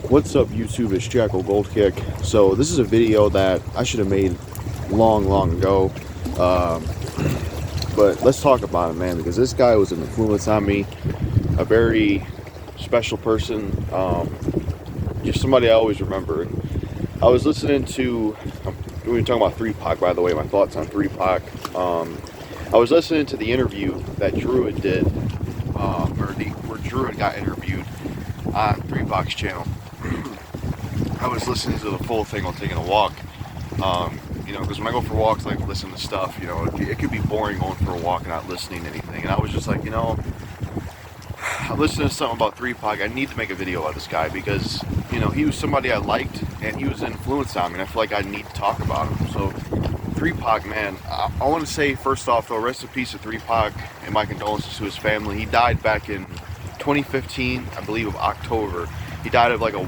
What's up YouTube, it's JackalGoldKick. So this is a video that I should have made long ago, but let's talk about it, man, because this guy was an influence on me, a very special person, just somebody I always remember. I was listening to, we were talking about 3-Pac, by the way, my thoughts on 3-Pac. I was listening to the interview that Druid did, where Druid got interviewed on 3-Pac's channel. I was listening to the full thing while taking a walk, because when I go for walks, I like to listen to stuff, it could be boring going for a walk and not listening to anything, and I was just like, I'm listening to something about 3-Pac, I need to make a video about this guy, because, he was somebody I liked, and he was an influence on me, and I feel like I need to talk about him. So 3-Pac, man, I want to say, first off, though, rest in peace to 3-Pac, and my condolences to his family. He died back in 2015, I believe, of October. He died of like a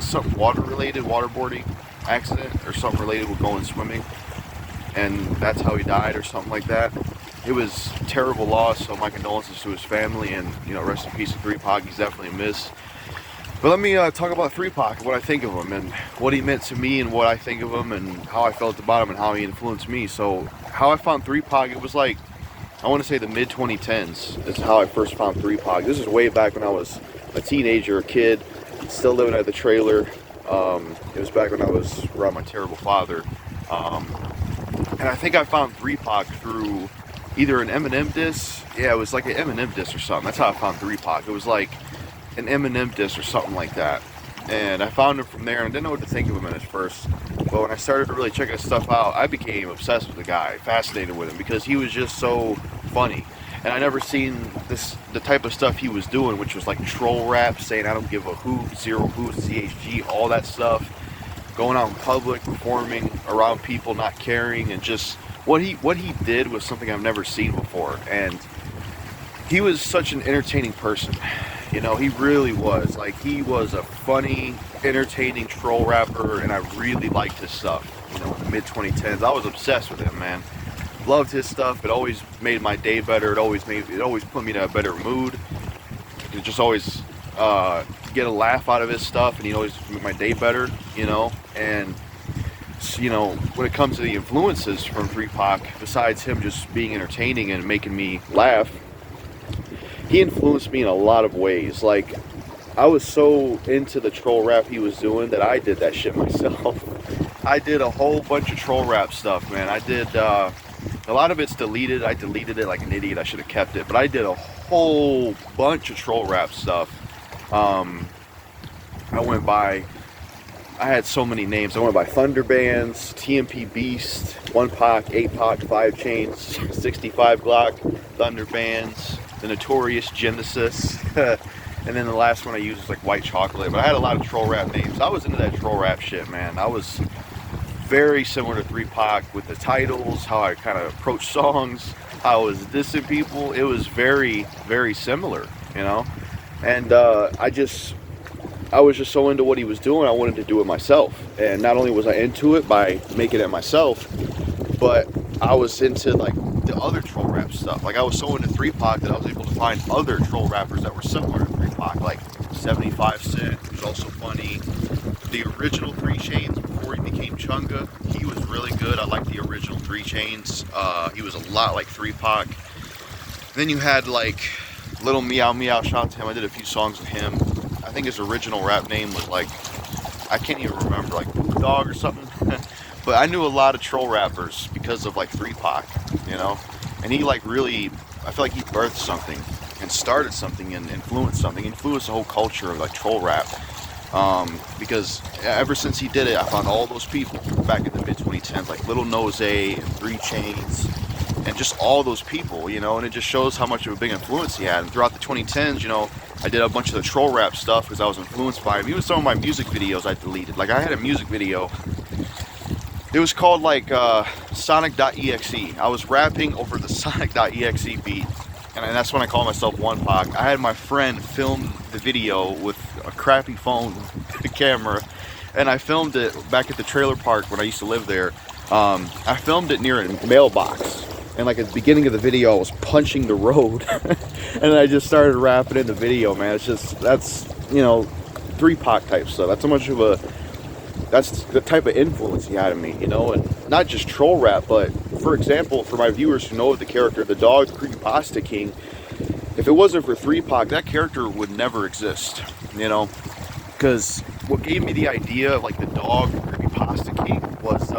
something water-related, waterboarding accident, or something related with going swimming, and that's how he died, or something like that. It was a terrible loss, so my condolences to his family, and rest in peace to 3-Pac. He's definitely a miss. But let me talk about 3-Pac, what I think of him, and what he meant to me, and what I think of him, and how I felt about him, and how he influenced me. So how I found 3-Pac, it was like, I want to say the mid-2010s is how I first found 3-Pac. This is way back when I was a teenager, a kid, still living at the trailer. It was back when I was around my terrible father. And I think I found 3-Pac through either an Eminem diss. Yeah, it was like an Eminem diss or something. That's how I found 3-Pac. It was like an Eminem diss or something like that. And I found him from there, and I didn't know what to think of him at first. But when I started to really check his stuff out, I became obsessed with the guy, fascinated with him, because he was just so funny. And I never seen the type of stuff he was doing, which was like troll rap, saying I don't give a hoot, zero hoot, CHG, all that stuff. Going out in public, performing around people, not caring, and just what he did was something I've never seen before. And he was such an entertaining person. He really was. Like, he was a funny, entertaining troll rapper, and I really liked his stuff. In the mid-2010s, I was obsessed with him, man. Loved his stuff. It always made my day better. It always put me in a better mood. I could just always get a laugh out of his stuff, and he'd always make my day better. And when it comes to the influences from 3-Pac, besides him just being entertaining and making me laugh, he influenced me in a lot of ways. Like, I was so into the troll rap he was doing that I did that shit myself. I did a whole bunch of troll rap stuff, man. I did, a lot of it's deleted. I deleted it like an idiot. I should have kept it. But I did a whole bunch of troll rap stuff. I had so many names. I went by Thunder Bands, TMP Beast, 1-Pac, 8-Pac, 5 Chains, 65 Glock, Thunder Bands, the Notorious Genesis, and then the last one I used was like White Chocolate. But I had a lot of troll rap names. I was into that troll rap shit, man. I was very similar to 3-Pac with the titles, how I kind of approached songs, how I was dissing people. It was very, very similar, and I was just so into what he was doing, I wanted to do it myself. And not only was I into it by making it myself, but I was into like the other troll rap stuff. Like, I was so into 3-Pac that I was able to find other troll rappers that were similar to 3-Pac, like 75 Cent, who was also funny. The original 3 Chains before he became Chunga, he was really good. I liked the original 3 Chains. He was a lot like 3-Pac. Then you had like Little Meow Meow, shout out to him. I did a few songs with him. I think his original rap name was like, I can't even remember, like Poop Dog or something. But I knew a lot of troll rappers because of like 3-Pac, and he like really, I feel like he birthed something and started something and influenced the whole culture of like troll rap. Because ever since he did it, I found all those people back in the mid-2010s, like Little Nose and 3 Chains, and just all those people, and it just shows how much of a big influence he had. And throughout the 2010s, I did a bunch of the troll rap stuff because I was influenced by him. Even some of my music videos I deleted. Like, I had a music video. It was called like Sonic.exe. I was rapping over the Sonic.exe beat. And that's when I call myself 1-Pac. I had my friend film the video with a crappy phone camera. And I filmed it back at the trailer park when I used to live there. I filmed it near a mailbox. And like at the beginning of the video, I was punching the road. And I just started rapping in the video, man. It's just, that's, 3 Pac type stuff. That's how much of a, that's the type of influence he had on me, you know, and not just troll rap, but for example, for my viewers who know the character, the Dog Creepypasta King, if it wasn't for 3 Pac, that character would never exist, you know, because what gave me the idea of like the Dog Creepypasta King was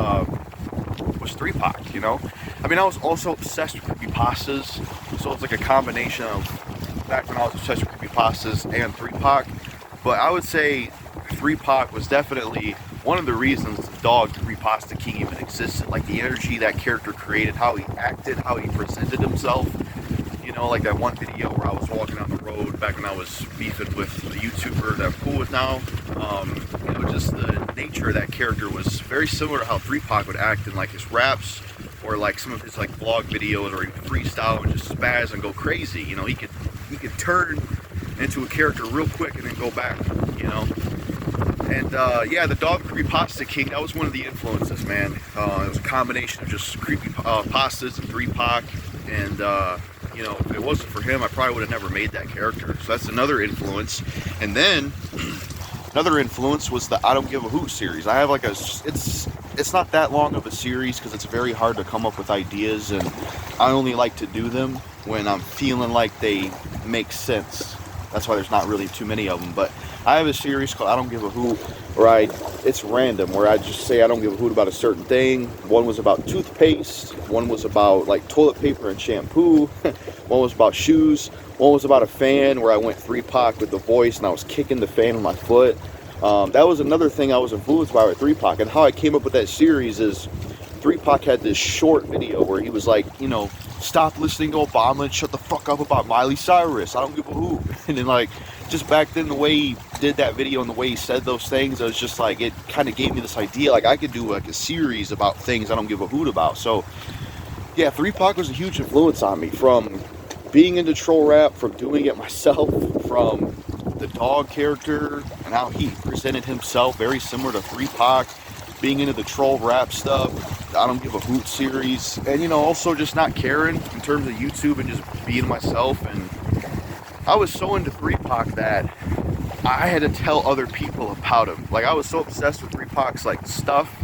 3 Pac, you know. I mean, I was also obsessed with creepypastas, so it's like a combination of back when I was obsessed with creepypastas and 3 Pac, but I would say 3 Pac was definitely one of the reasons the Dog Creepypasta King even existed. Like the energy that character created, how he acted, how he presented himself. You know, like that one video where I was walking on the road back when I was beefing with the YouTuber that I'm cool with now. You know, just the nature of that character was very similar to how 3 Pac would act in like his raps or like some of his like vlog videos, or he would freestyle and just spaz and go crazy. You know, he could turn into a character real quick and then go back, you know. And yeah, the Dog Creepypasta King, that was one of the influences, man. It was a combination of just creepy pastas and 3 Pac, and you know, if it wasn't for him, I probably would have never made that character. So that's another influence. And then another influence was the I Don't Give a Hoot series. I have like a, it's not that long of a series because it's very hard to come up with ideas, and I only like to do them when I'm feeling like they make sense. That's why there's not really too many of them. But I have a series called I Don't Give a Hoot, where it's random, where I just say I don't give a hoot about a certain thing. One was about toothpaste, one was about like toilet paper and shampoo, one was about shoes, one was about a fan, where I went 3 Pac with the voice and I was kicking the fan with my foot. That was another thing I was influenced by with 3 Pac, and how I came up with that series is 3 Pac had this short video where he was like, you know, stop listening to Obama and shut the fuck up about Miley Cyrus, I don't give a hoot. And then like, just back then, the way he did that video and the way he said those things, it was just like, it kind of gave me this idea, like I could do like a series about things I don't give a hoot about. So yeah, 3 Pac was a huge influence on me, from being into troll rap, from doing it myself, from the dog character and how he presented himself, very similar to 3 Pac, being into the troll rap stuff, I Don't Give a Hoot series, and you know, also just not caring in terms of YouTube and just being myself. And I was so into 3 Pac that I had to tell other people about him. Like, I was so obsessed with 3 Pac's like stuff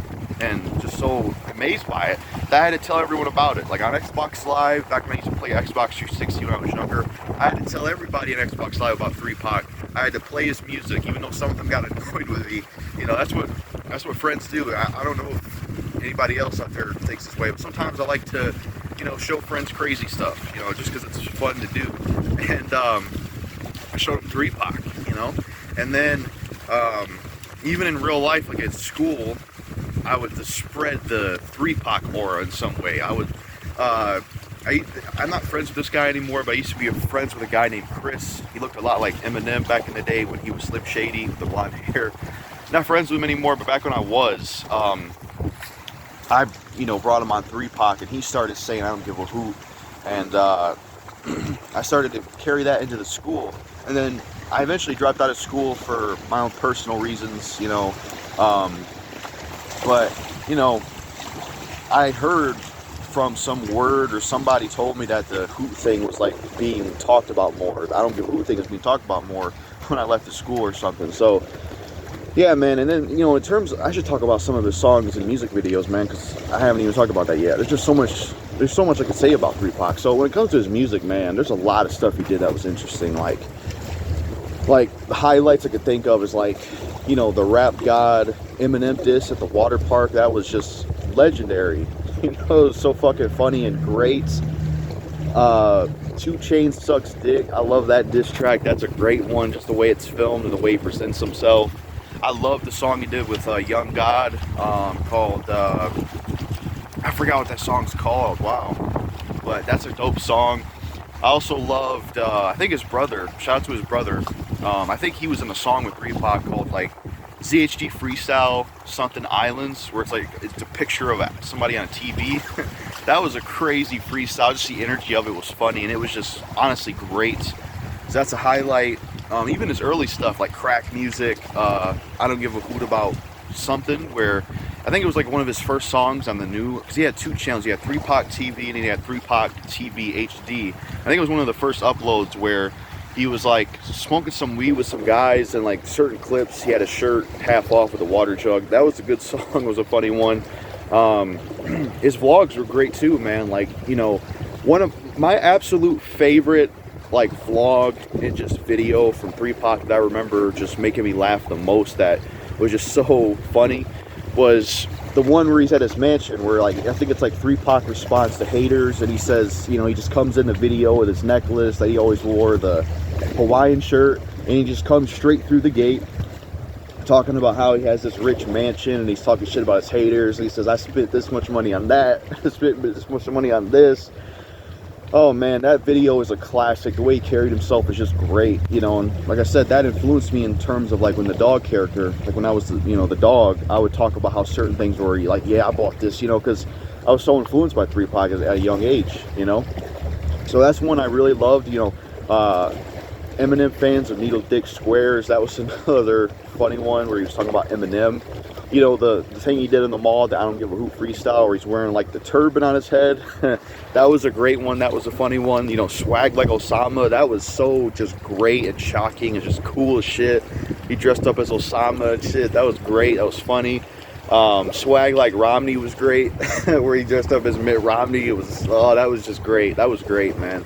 and just so amazed by it that I had to tell everyone about it. Like on Xbox Live, back when I used to play Xbox 360 when I was younger, I had to tell everybody on Xbox Live about 3 Pac. I had to play his music, even though some of them got annoyed with me. You know, that's what friends do. I don't know if anybody else out there thinks this way, but sometimes I like to, you know, show friends crazy stuff, you know, just because it's fun to do. And I showed them 3 Pac, you know. And then even in real life, like at school, I would just spread the 3 Pac aura in some way. I would, I'm not friends with this guy anymore, but I used to be friends with a guy named Chris. He looked a lot like Eminem back in the day when he was Slim Shady with the blonde hair. Not friends with him anymore, but back when I was, I, you know, brought him on 3 Pac, and he started saying I don't give a hoot, and I started to carry that into the school. And then I eventually dropped out of school for my own personal reasons, you know, but, you know, I heard from some word, or somebody told me that the hoot thing was like being talked about more. I don't give a hoot thing is being talked about more when I left the school or something. So yeah, man. And then, you know, in terms, I should talk about some of his songs and music videos, man, because I haven't even talked about that yet. There's so much I could say about 3 Pac. So when it comes to his music, man, there's a lot of stuff he did that was interesting. Like the highlights I could think of is like, you know, the Rap God Eminem diss at the water park. That was just legendary. You know, it was so fucking funny and great. 2 Chainz Sucks Dick. I love that diss track. That's a great one, just the way it's filmed and the way he presents himself. I love the song he did with Young God, called, I forgot what that song's called, wow. But that's a dope song. I also loved, I think his brother, shout out to his brother, I think he was in a song with 3 Pac called like ZHD Freestyle Something Islands, where it's like, it's a picture of somebody on a TV. That was a crazy freestyle, just the energy of it was funny, and it was just honestly great. So that's a highlight. Even his early stuff like Crack Music, I Don't Give a Hoot About Something, where I think it was like one of his first songs on the new, because he had 2 channels. He had 3 Pac TV and he had 3 Pac TV HD. I think it was one of the first uploads where he was like smoking some weed with some guys, and like certain clips he had a shirt half off with a water jug. That was a good song. It was a funny one. His vlogs were great too, man. Like, you know, one of my absolute favorite like vlog and just video from 3Pac that I remember just making me laugh the most, that was just so funny, was the one where he's at his mansion, where like I think it's like 3Pac responds to haters, and he says, you know, he just comes in the video with his necklace that he always wore, the Hawaiian shirt, and he just comes straight through the gate talking about how he has this rich mansion, and he's talking shit about his haters, and he says, I spent this much money on that, I spent this much money on this. Oh man, that video is a classic. The way he carried himself is just great, you know. And like I said, that influenced me in terms of like when the dog character, like when I was, you know, the dog, I would talk about how certain things were like, yeah, I bought this, you know, because I was so influenced by 3Pac at a young age, you know. So that's one I really loved, you know. Eminem fans of Needle Dick Squares, that was another funny one where he was talking about Eminem. You know, the thing he did in the mall, the I Don't Give a Hoot freestyle, where he's wearing like the turban on his head. That was a great one. That was a funny one. You know, Swag Like Osama, that was so just great and shocking and just cool as shit. He dressed up as Osama and shit. That was great. That was funny. Swag Like Romney was great, where he dressed up as Mitt Romney. It was, oh, that was just great. That was great, man.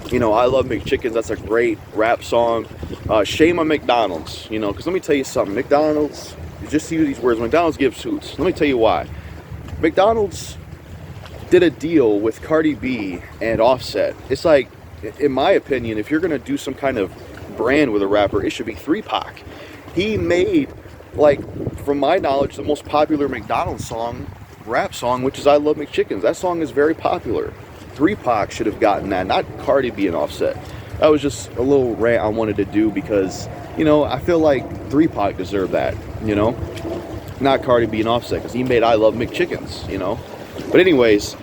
You know, I Love McChickens. That's a great rap song. Shame on McDonald's, you know, because let me tell you something. McDonald's, you just see these words, McDonald's gives hoots. Let me tell you why. McDonald's did a deal with Cardi B and Offset. It's like, in my opinion, if you're going to do some kind of brand with a rapper, it should be 3Pac. He made, like, from my knowledge, the most popular McDonald's song, rap song, which is I Love McChickens. That song is very popular. 3Pac should have gotten that, not Cardi B and Offset. That was just a little rant I wanted to do because, you know, I feel like 3Pac deserved that, you know, not Cardi B and Offset, because he made I Love McChickens, you know. But anyways,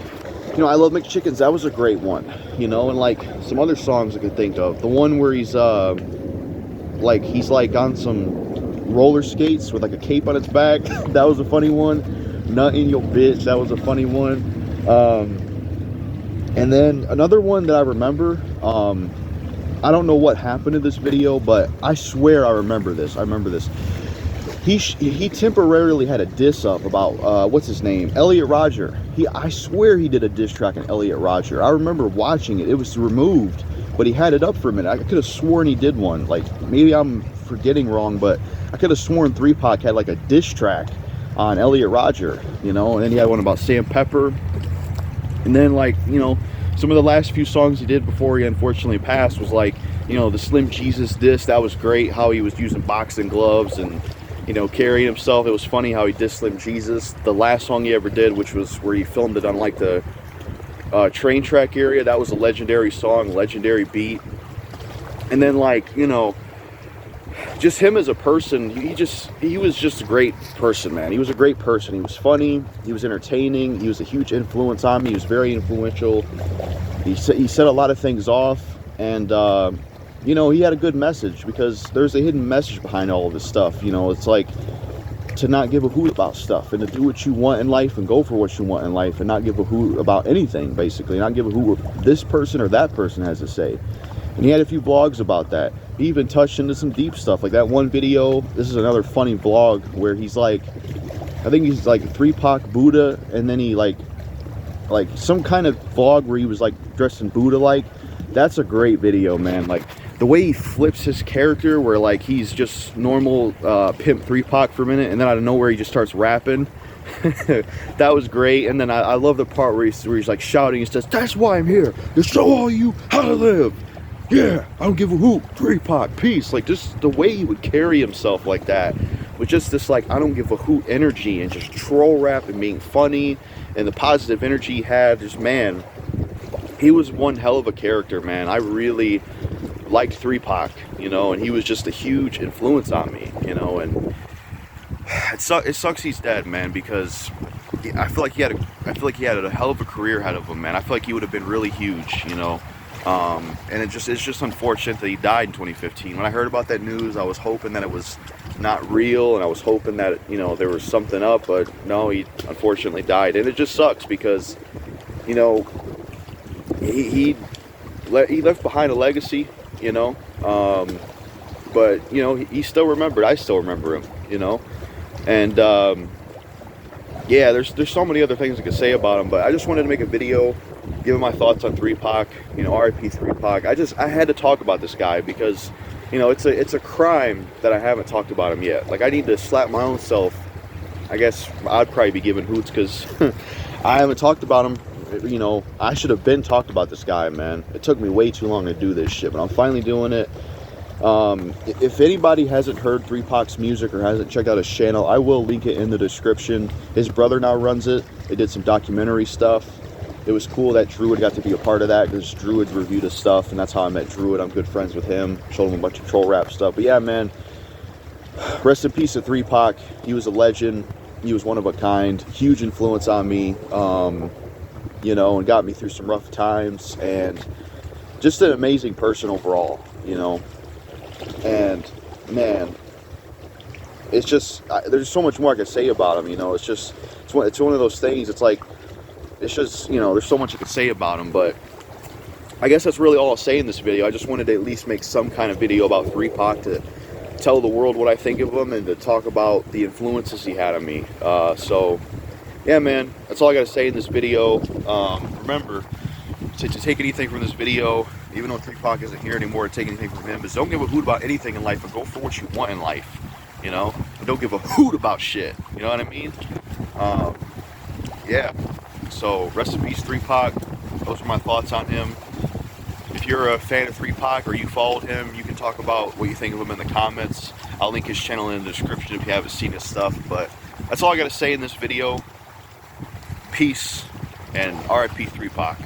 you know, I Love McChickens, that was a great one, you know. And like some other songs I could think of, the one where he's he's like on some roller skates with like a cape on his back, that was a funny one. Nut in Your Bitch, that was a funny one. And then another one that I remember, I don't know what happened in this video, but I swear I remember this. He temporarily had a diss up about, what's his name? Elliot Rodger. I swear he did a diss track on Elliot Rodger. I remember watching it. It was removed, but he had it up for a minute. I could have sworn he did one. Like, maybe I'm forgetting wrong, but I could have sworn 3Pac had like a diss track on Elliot Rodger, you know. And then he had one about Sam Pepper. And then, like, you know, some of the last few songs he did before he unfortunately passed was like, you know, the Slim Jesus diss. That was great, how he was using boxing gloves and, you know, carrying himself. It was funny how he dissed Slim Jesus. The last song he ever did, which was where he filmed it on like the train track area, that was a legendary song, legendary beat. And then, like, you know, just him as a person, he was just a great person, man. He was a great person. He was funny, he was entertaining, he was a huge influence on me. He was very influential. He said a lot of things off, and you know, he had a good message, because there's a hidden message behind all of this stuff. You know, it's like to not give a hoot about stuff, and to do what you want in life and go for what you want in life, and not give a hoot about anything, basically. Not give a hoot what this person or that person has to say. And he had a few vlogs about that. He even touched into some deep stuff, like that one video. This is another funny vlog where he's like, I think he's like 3Pac Buddha, and then he like some kind of vlog where he was like dressed in Buddha like. That's a great video, man. Like the way he flips his character, where like he's just normal pimp 3Pac for a minute, and then out of nowhere he just starts rapping. That was great. And then I love the part where he's like shouting. He says, "That's why I'm here, to show all you how to live. Yeah, I don't give a hoot, 3Pac, peace." Like, just the way he would carry himself like that, with just this like I don't give a hoot energy, and just troll rap and being funny, and the positive energy he had. Just, man, he was one hell of a character, man. I really liked 3Pac, you know, and he was just a huge influence on me, you know. And it sucks he's dead, man, because I feel like he had a hell of a career ahead of him, man. I feel like he would have been really huge, you know. And it's just unfortunate that he died in 2015. When I heard about that news, I was hoping that it was not real, and I was hoping that, you know, there was something up, but no, he unfortunately died. And it just sucks because, you know, he he left behind a legacy, you know. But you know, he's still remembered. I still remember him, you know. And yeah, there's so many other things I could say about him, but I just wanted to make a video giving my thoughts on 3Pac, you know, R.I.P. 3Pac. I had to talk about this guy because, you know, it's a crime that I haven't talked about him yet. Like, I need to slap my own self. I guess I'd probably be giving hoots because I haven't talked about him. You know, I should have been talked about this guy, man. It took me way too long to do this shit, but I'm finally doing it. If anybody hasn't heard 3Pac's music or hasn't checked out his channel, I will link it in the description. His brother now runs it. They did some documentary stuff. It was cool that Druid got to be a part of that because Druid reviewed his stuff, and that's how I met Druid. I'm good friends with him. Showed him a bunch of troll rap stuff. But yeah, man, rest in peace to 3Pac. He was a legend. He was one of a kind. Huge influence on me, you know, and got me through some rough times. And just an amazing person overall, you know. And man, it's just there's so much more I could say about him, you know. It's one of those things. It's like, it's just, you know, there's so much I could say about him, but I guess that's really all I'll say in this video. I just wanted to at least make some kind of video about 3Pac to tell the world what I think of him and to talk about the influences he had on me. So yeah, man, that's all I gotta say in this video. Remember to take anything from this video, even though 3Pac isn't here anymore, to take anything from him, is don't give a hoot about anything in life, but go for what you want in life, you know? And don't give a hoot about shit, you know what I mean? Yeah, so rest in peace 3Pac. Those are my thoughts on him. If you're a fan of 3Pac or you followed him, you can talk about what you think of him in the comments. I'll link his channel in the description if you haven't seen his stuff, but that's all I gotta say in this video. Peace, and R.I.P. 3Pac.